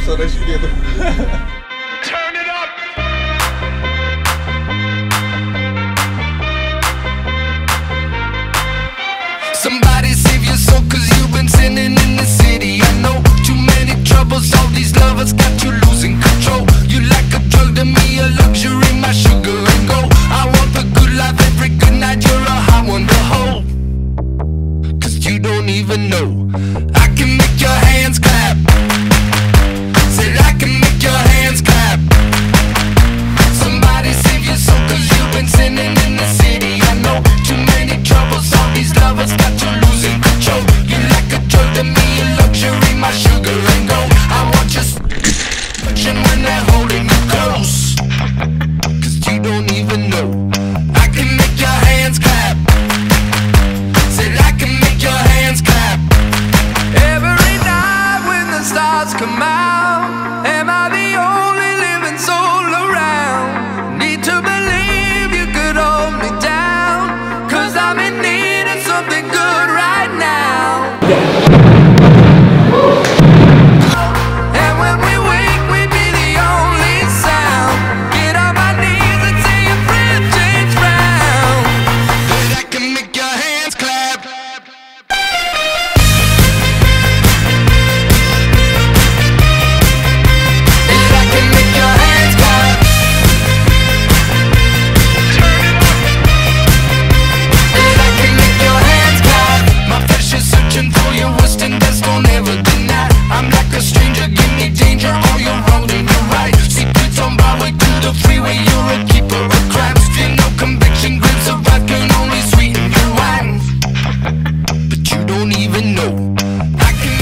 suara dia tuh. Somebody save your soul, cause you've been sinning in the city. I know too many troubles, all these lovers got you losing control. You like a drug to me, a luxury, my sugar and gold. I want the good life every good night, you're a hot one to hold. Cause you don't even know I can make your hands clap. Said I can make your hands clap. Somebody save your soul, cause you've been sinning in the city. I know too many troubles, all these lovers got you losing control. You like a drug to me, a luxury, my sugar and gold. I want your touching when they're holding you close. Cause you don't even know I can make your hands clap. Said I can make your hands clap. Every night when the stars come out, am I the only living soul around? Need to believe you could hold me down, cause I'm in need of something good right now. And when we wake, we be the only sound. Get on my knees and say your friend change round. But I can make your hands clap. And I can make your hands clap. And I can make your hands clap. My flesh is searching for your worst and best, don't ever deny. I'm like a stranger, give me danger, all you're wrong and you're right. Secrets on my way to the freeway, you're a keeper of crimes. Feel no conviction, grips of wrath can only sweeten your wine. But you don't even know I can.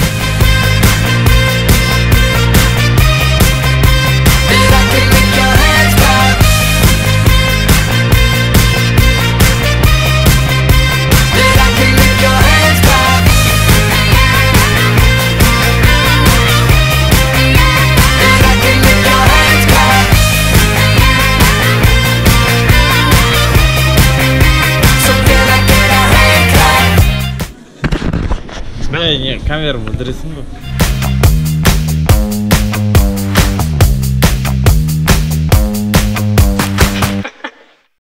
And I can make your hands clap. And I can make your hands clap. And I can make your hands clap. So can I get a hand clap? Не, камера му, дресни го.